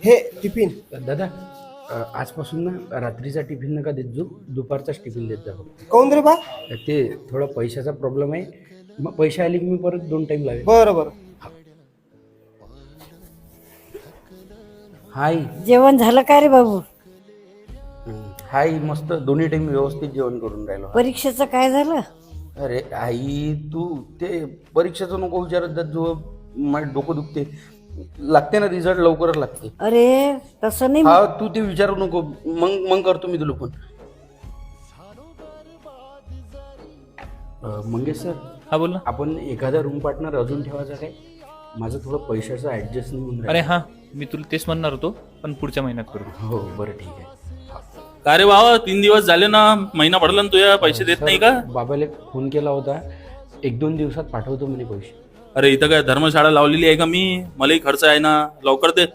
हे टिफिन. दादा आजपासून ना रात्रीचा टिफिन नका देत जो, दुपारचाच टिफिन देत जा फक्त. काऊन रे बा? ते थोडा पैशाचा प्रॉब्लेम आहे. मग पैसे आले की मी परत 2 टाइम लावेल. बरं बरं. हाय. जेवण झालं का रे बाबू? हाय, मस्त दोन्ही टाइम व्यवस्थित जेवण करून राहिलो. परीक्षेचं काय झालं? अरे आई, तू ते परीक्षेचं नको विचारत जात जो, माझं डोकं दुखते. लागते ना रिझल्ट, लवकरच लागते. अरे तसं नाही. हा, तू ते विचारू नको. मग करतो मी तुला फोन. मंगेश सर. हा बोल ना. आपण एखादा रूम पार्टनर अजून ठेवायचा काय? माझं थोडं पैशाचं ऍडजस्ट नाही होऊन अरे राहिलं. हा, मी तुला तेच म्हणणार होतो, पण पुढच्या महिन्यात करतो. हो बरं ठीक आहे. का रे भावा, 3 दिवस झाले ना, महिना पडला ना, तुझ्या पैसे देत नाही का? बाबाला फोन केला होता, 1-2 दिवसात पाठवतो म्हणे पैसे. अरे इथं काय धर्मशाळा लावलेली आहे का मी? मलाही खर्च आहे ना, लवकर दे.